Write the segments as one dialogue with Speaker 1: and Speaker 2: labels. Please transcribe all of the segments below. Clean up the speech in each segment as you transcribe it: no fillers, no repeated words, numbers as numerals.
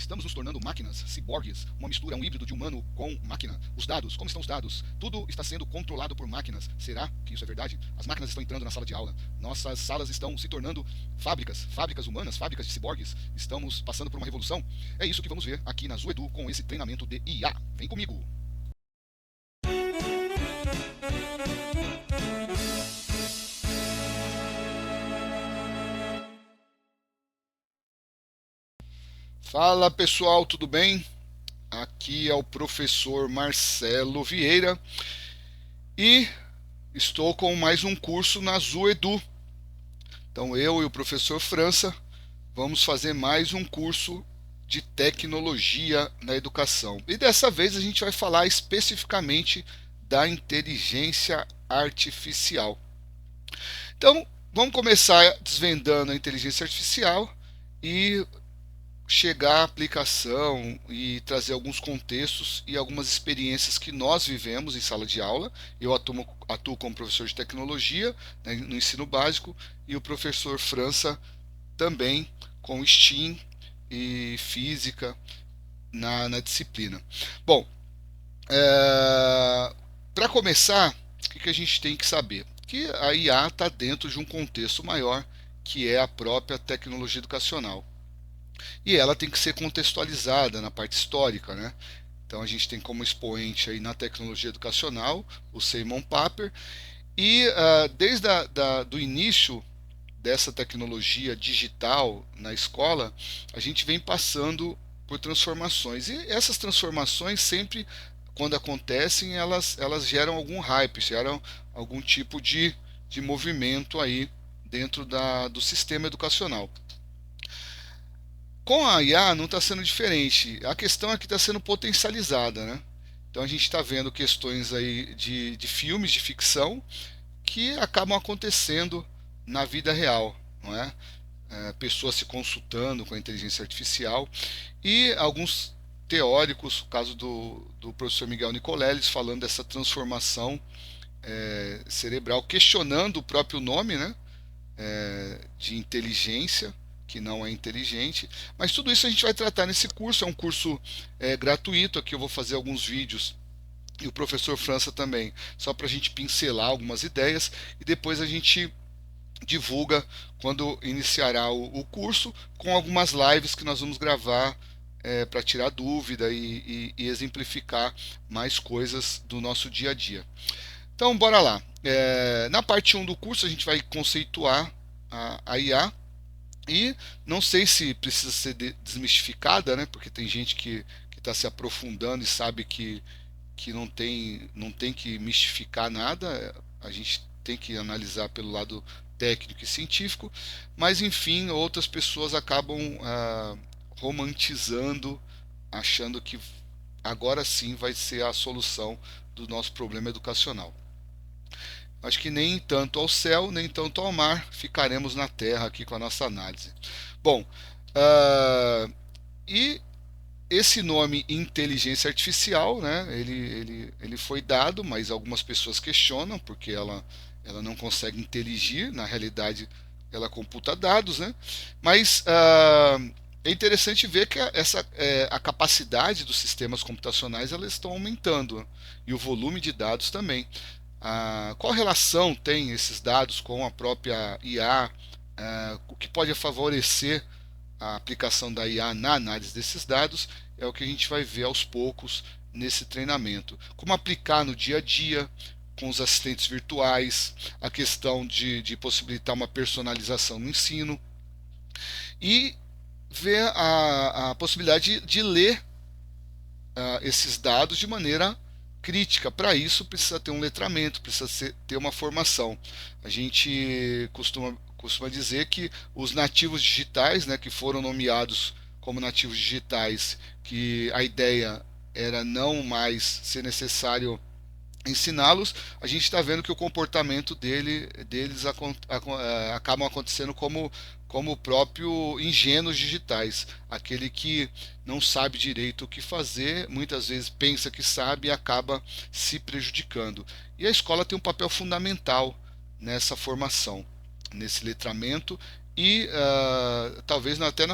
Speaker 1: Estamos nos tornando máquinas, ciborgues, uma mistura, um híbrido de humano com máquina. Os dados, como estão os dados? Tudo está sendo controlado por máquinas. Será que isso é verdade? As máquinas estão entrando na sala de aula. Nossas salas estão se tornando fábricas, fábricas humanas, fábricas de ciborgues. Estamos passando por uma revolução. É isso que vamos ver aqui na Zuedu com esse treinamento de IA. Vem comigo! Fala pessoal, tudo bem? Aqui é o professor Marcelo Vieira e estou com mais um curso na Zuedu. Então eu e o professor França vamos fazer mais um curso de tecnologia na educação. E dessa vez a gente vai falar especificamente da inteligência artificial. Então vamos começar desvendando a inteligência artificial e chegar à aplicação e trazer alguns contextos e algumas experiências que nós vivemos em sala de aula. Eu atuo como professor de tecnologia, né, no ensino básico, e o professor França também com STEAM e física na disciplina. Bom, para começar, o que a gente tem que saber? Que a IA está dentro de um contexto maior, que é a própria tecnologia educacional. E ela tem que ser contextualizada na parte histórica, né? Então a gente tem como expoente aí na tecnologia educacional o Simon Paper e desde do início dessa tecnologia digital na escola, a gente vem passando por transformações e essas transformações sempre quando acontecem elas geram algum hype, geram algum tipo de movimento aí dentro do sistema educacional. Com a IA não está sendo diferente. A questão é que está sendo potencializada, né? Então a gente está vendo questões aí de filmes de ficção que acabam acontecendo na vida real, não é? Pessoas se consultando com a inteligência artificial e alguns teóricos, o caso do professor Miguel Nicoleles, falando dessa transformação cerebral, questionando o próprio nome, né? De inteligência, que não é inteligente, mas tudo isso a gente vai tratar nesse curso. É um curso gratuito. Aqui eu vou fazer alguns vídeos e o professor França também, só para a gente pincelar algumas ideias e depois a gente divulga quando iniciará o curso com algumas lives que nós vamos gravar para tirar dúvida e exemplificar mais coisas do nosso dia a dia. Então, bora lá. Na parte 1 do curso, a gente vai conceituar a IA e não sei se precisa ser desmistificada, né? Porque tem gente que está se aprofundando e sabe que não tem que mistificar nada. A gente tem que analisar pelo lado técnico e científico, mas enfim, outras pessoas acabam romantizando, achando que agora sim vai ser a solução do nosso problema educacional. Acho que nem tanto ao céu, nem tanto ao mar, ficaremos na terra aqui com a nossa análise. Bom, e esse nome inteligência artificial, né, ele foi dado, mas algumas pessoas questionam, porque ela não consegue inteligir, na realidade ela computa dados, né, mas é interessante ver que a capacidade dos sistemas computacionais elas estão aumentando, e o volume de dados também. Qual relação tem esses dados com a própria IA? O que pode favorecer a aplicação da IA na análise desses dados é o que a gente vai ver aos poucos nesse treinamento. Como aplicar no dia a dia, com os assistentes virtuais, a questão de possibilitar uma personalização no ensino e ver a possibilidade de ler esses dados de maneira crítica. Para isso precisa ter um letramento, precisa ter uma formação. A gente costuma dizer que os nativos digitais, né, que foram nomeados como nativos digitais, que a ideia era não mais ser necessário ensiná-los, a gente está vendo que o comportamento deles acabam acontecendo como o próprio ingênuos digitais, aquele que não sabe direito o que fazer, muitas vezes pensa que sabe e acaba se prejudicando. E a escola tem um papel fundamental nessa formação, nesse letramento e talvez até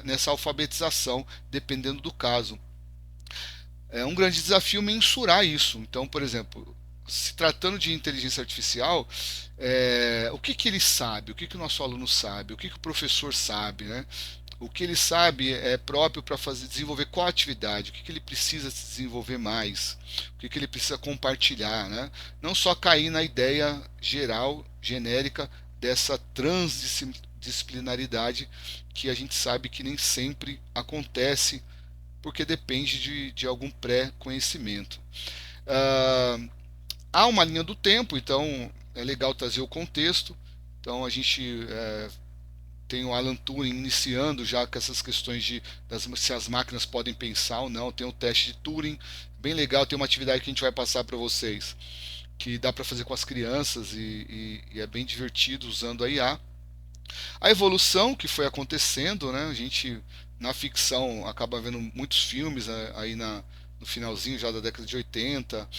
Speaker 1: nessa alfabetização, dependendo do caso. É um grande desafio mensurar isso. Então, por exemplo, se tratando de inteligência artificial, o que, que ele sabe, o que, que o nosso aluno sabe, o que, que o professor sabe, né? O que ele sabe é próprio para fazer desenvolver qual atividade, o que, que ele precisa se desenvolver mais, o que, que ele precisa compartilhar, né? Não só cair na ideia geral, genérica dessa transdisciplinaridade que a gente sabe que nem sempre acontece porque depende de algum pré-conhecimento. Ah, há uma linha do tempo, então é legal trazer o contexto. Então a gente tem o Alan Turing iniciando já com essas questões se as máquinas podem pensar ou não. Tem o teste de Turing, bem legal. Tem uma atividade que a gente vai passar para vocês que dá para fazer com as crianças e é bem divertido usando a IA. A evolução que foi acontecendo, né? A gente na ficção acaba vendo muitos filmes aí no finalzinho já da década de 80,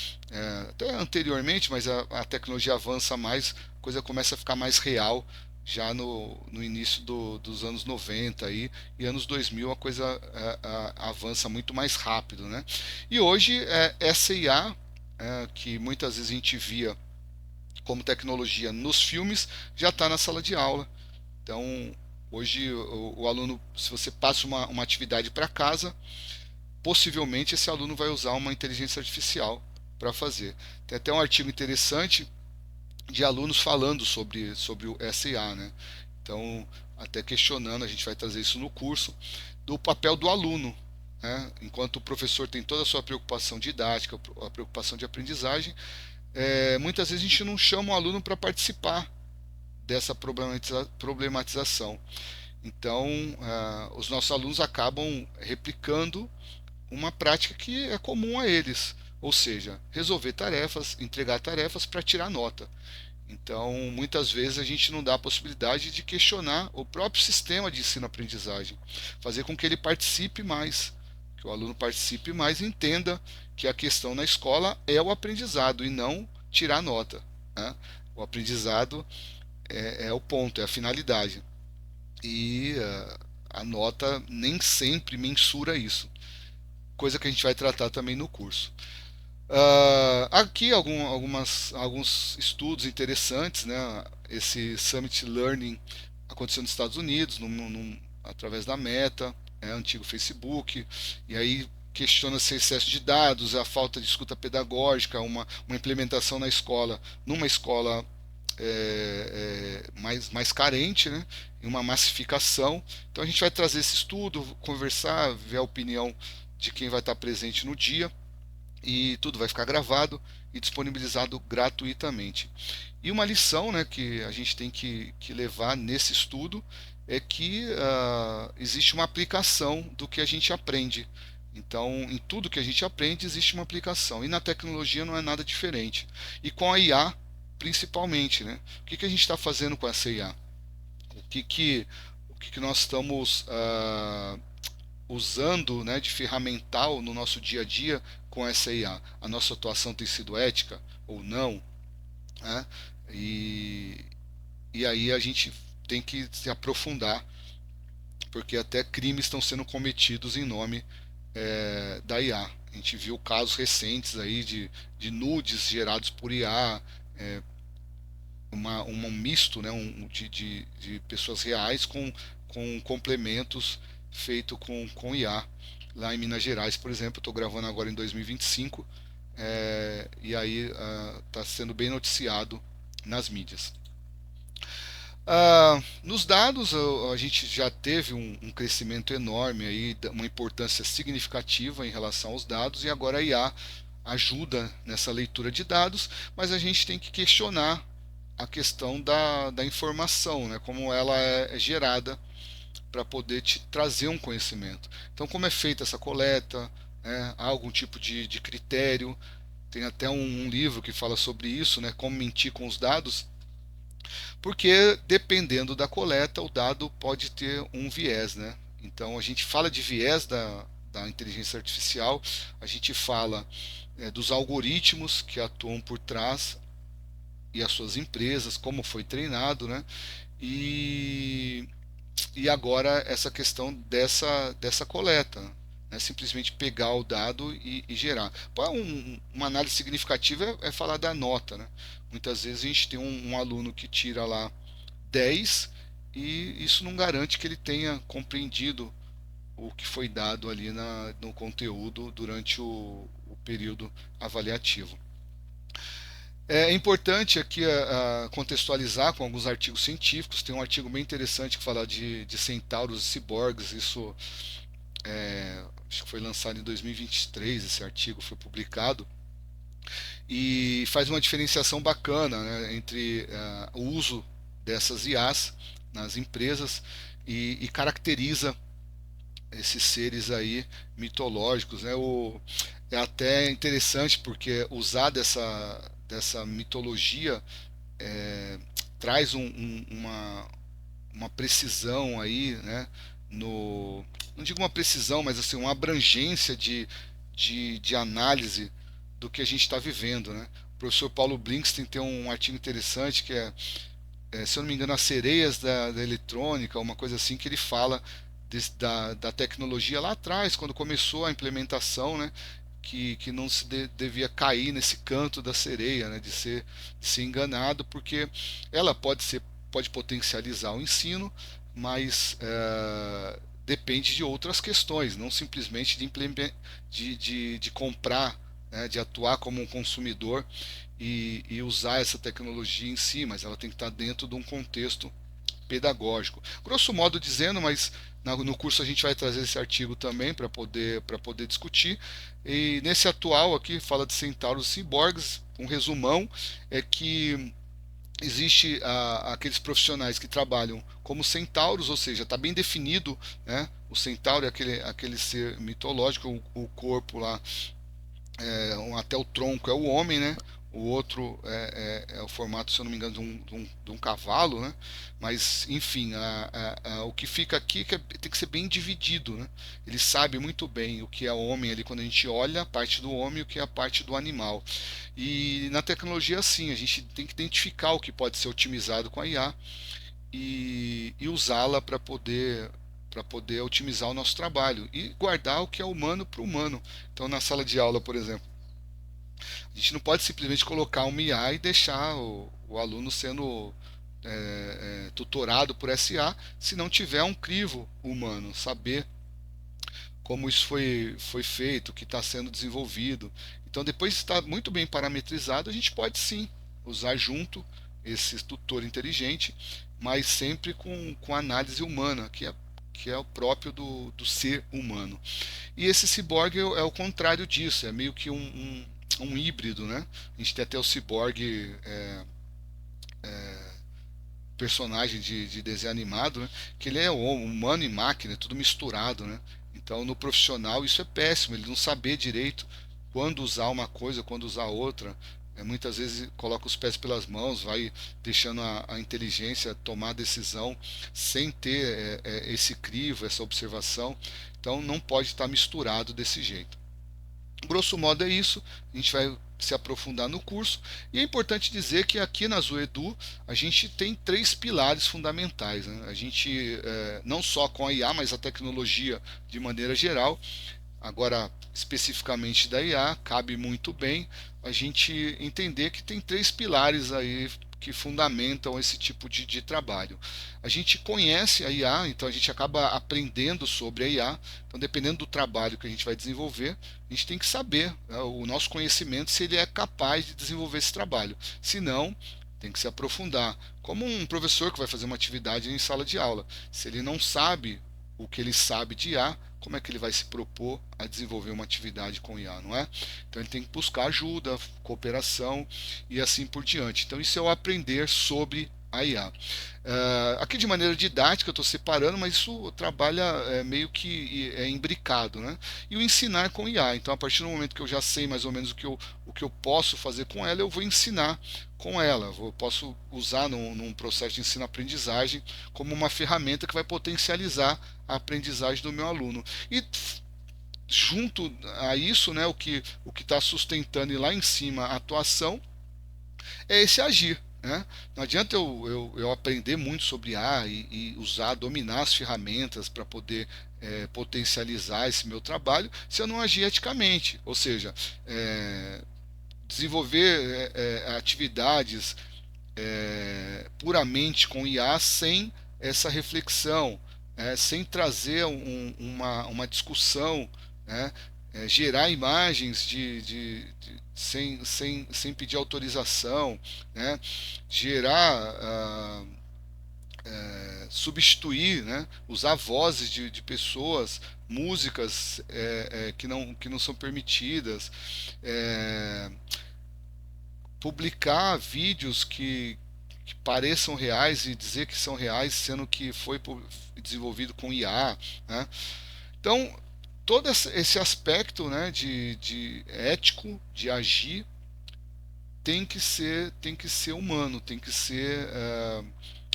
Speaker 1: até anteriormente, mas a tecnologia avança mais, a coisa começa a ficar mais real já no início dos anos 90 aí, e anos 2000 a coisa avança muito mais rápido, né? E hoje essa IA, que muitas vezes a gente via como tecnologia nos filmes, já está na sala de aula. Então, hoje o aluno, se você passa uma atividade para casa, possivelmente esse aluno vai usar uma inteligência artificial para fazer. Tem até um artigo interessante de alunos falando sobre o SIA, né? Então, até questionando, a gente vai trazer isso no curso, do papel do aluno. Né? Enquanto o professor tem toda a sua preocupação didática, a preocupação de aprendizagem, muitas vezes a gente não chama o aluno para participar dessa problematização. Então, os nossos alunos acabam replicando uma prática que é comum a eles, ou seja, resolver tarefas, entregar tarefas para tirar nota. Então, muitas vezes a gente não dá a possibilidade de questionar o próprio sistema de ensino-aprendizagem, fazer com que ele participe mais, que o aluno participe mais e entenda que a questão na escola é o aprendizado e não tirar nota. Né? O aprendizado é o ponto, é a finalidade. E a nota nem sempre mensura isso, coisa que a gente vai tratar também no curso. Aqui alguns estudos interessantes, né? Esse Summit Learning aconteceu nos Estados Unidos, através da Meta, antigo Facebook, e aí questiona se excesso de dados, a falta de escuta pedagógica, uma implementação na escola, numa escola mais carente, né? E uma massificação. Então a gente vai trazer esse estudo, conversar, ver a opinião de quem vai estar presente no dia e tudo vai ficar gravado e disponibilizado gratuitamente. E uma lição, né, que a gente tem que levar nesse estudo é que existe uma aplicação do que a gente aprende. Então, em tudo que a gente aprende existe uma aplicação. E na tecnologia não é nada diferente. E com a IA, principalmente, né? O que a gente está fazendo com essa IA? O que nós estamos usando, né, de ferramental no nosso dia a dia com essa IA? A nossa atuação tem sido ética ou não? Né? E, e aí a gente tem que se aprofundar, porque até crimes estão sendo cometidos em nome da IA. A gente viu casos recentes aí de nudes gerados por IA, um misto, né, de pessoas reais com complementos feito com IA. Lá em Minas Gerais, por exemplo, estou gravando agora em 2025, e aí está sendo bem noticiado nas mídias. Nos dados, a gente já teve um crescimento enorme, aí, uma importância significativa em relação aos dados, e agora a IA ajuda nessa leitura de dados, mas a gente tem que questionar a questão da informação, né, como ela é gerada para poder te trazer um conhecimento. Então, como é feita essa coleta, né, há algum tipo de critério, tem até um livro que fala sobre isso, né, como mentir com os dados, porque dependendo da coleta, o dado pode ter um viés, né? Então a gente fala de viés da inteligência artificial, a gente fala dos algoritmos que atuam por trás e as suas empresas, como foi treinado, né? e, e agora essa questão dessa coleta, né? Simplesmente pegar o dado e gerar. Pô, uma análise significativa é falar da nota, né? Muitas vezes a gente tem um aluno que tira lá 10 e isso não garante que ele tenha compreendido o que foi dado ali no conteúdo durante o período avaliativo. É importante aqui contextualizar com alguns artigos científicos. Tem um artigo bem interessante que fala de centauros e ciborgues. Isso acho que foi lançado em 2023. Esse artigo foi publicado e faz uma diferenciação bacana, né, entre o uso dessas IAs nas empresas e caracteriza esses seres aí mitológicos, né? É até interessante porque usar dessa mitologia traz uma precisão aí, né? No, não digo uma precisão, mas assim, uma abrangência de análise do que a gente está vivendo, né? O professor Paulo Brinkstein tem um artigo interessante que se eu não me engano, as sereias da eletrônica, uma coisa assim, que ele fala da tecnologia lá atrás, quando começou a implementação, né? Que não se devia cair nesse canto da sereia, né, de ser enganado, porque ela pode potencializar o ensino, mas depende de outras questões, não simplesmente de comprar, né, de atuar como um consumidor e usar essa tecnologia em si, mas ela tem que estar dentro de um contexto pedagógico. Grosso modo dizendo, mas no curso a gente vai trazer esse artigo também para poder discutir. E nesse atual aqui fala de centauros e ciborgues. Um resumão é que existe aqueles profissionais que trabalham como centauros, ou seja, está bem definido, né? O centauro é aquele ser mitológico, o corpo lá até o tronco é o homem, né? O outro é o formato, se eu não me engano, de um cavalo, né? Mas, enfim, o que fica aqui é que tem que ser bem dividido, né? Ele sabe muito bem o que é o homem ali quando a gente olha a parte do homem e o que é a parte do animal. E na tecnologia, sim, a gente tem que identificar o que pode ser otimizado com a IA e usá-la para poder otimizar o nosso trabalho e guardar o que é humano para o humano. Então, na sala de aula, por exemplo, a gente não pode simplesmente colocar uma IA e deixar o aluno sendo tutorado por essa IA se não tiver um crivo humano, saber como isso foi feito, o que está sendo desenvolvido. Então, depois de estar muito bem parametrizado, a gente pode sim usar junto esse tutor inteligente, mas sempre com análise humana, que é o próprio do ser humano. E esse ciborgue é o contrário disso, é meio que um híbrido, né? A gente tem até o ciborgue personagem de desenho animado, né? Que ele é humano e máquina, é tudo misturado, né? Então no profissional isso é péssimo, ele não saber direito quando usar uma coisa, quando usar outra. Muitas vezes coloca os pés pelas mãos, vai deixando a inteligência tomar a decisão sem ter esse crivo, essa observação. Então não pode estar misturado desse jeito. Grosso modo é isso, a gente vai se aprofundar no curso. E é importante dizer que aqui na Zoedu a gente tem três pilares fundamentais, né? A gente, não só com a IA, mas a tecnologia de maneira geral, agora especificamente da IA, cabe muito bem a gente entender que tem três pilares aí que fundamentam esse tipo de trabalho. A gente conhece a IA, então a gente acaba aprendendo sobre a IA. Então, dependendo do trabalho que a gente vai desenvolver, a gente tem que saber, né, o nosso conhecimento, se ele é capaz de desenvolver esse trabalho. Se não, tem que se aprofundar. Como um professor que vai fazer uma atividade em sala de aula. Se ele não sabe o que ele sabe de IA, como é que ele vai se propor a desenvolver uma atividade com IA, não é? Então ele tem que buscar ajuda, cooperação e assim por diante. Então isso é o aprender sobre a IA. Aqui de maneira didática eu estou separando, mas isso trabalha meio que imbricado, né? E o ensinar com IA. Então a partir do momento que eu já sei mais ou menos o que eu posso fazer com ela, eu vou ensinar com ela. Eu posso usar num processo de ensino-aprendizagem como uma ferramenta que vai potencializar a aprendizagem do meu aluno. E junto a isso, né, o que está sustentando e lá em cima a atuação é esse agir. né? Não adianta eu aprender muito sobre IA e usar, dominar as ferramentas para poder potencializar esse meu trabalho se eu não agir eticamente. Ou seja, desenvolver atividades puramente com IA sem essa reflexão, sem trazer uma discussão, né? Gerar imagens sem pedir autorização, né? Gerar, substituir, né? Usar vozes de pessoas, músicas que não são permitidas, é, publicar vídeos que pareçam reais e dizer que são reais, sendo que foi desenvolvido com IA, né? Então, todo esse aspecto, né, de ético, de agir, tem que ser humano, tem que ser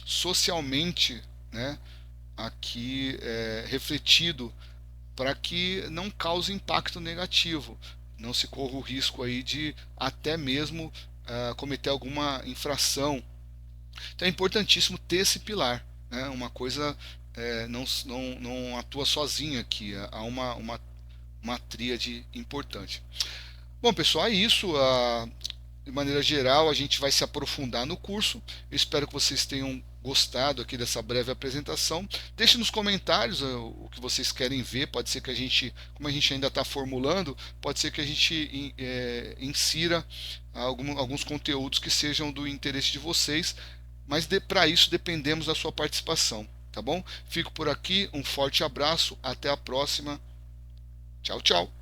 Speaker 1: socialmente, né, aqui refletido para que não cause impacto negativo, não se corra o risco aí de até mesmo cometer alguma infração. Então é importantíssimo ter esse pilar, né? Uma coisa não atua sozinha aqui, há uma tríade importante. Bom, pessoal, é isso. De maneira geral, a gente vai se aprofundar no curso. Eu espero que vocês tenham gostado aqui dessa breve apresentação. Deixe nos comentários o que vocês querem ver. Pode ser que a gente, como a gente ainda está formulando, pode ser que a gente insira alguns conteúdos que sejam do interesse de vocês. Mas para isso dependemos da sua participação, tá bom? Fico por aqui, um forte abraço, até a próxima. Tchau, tchau.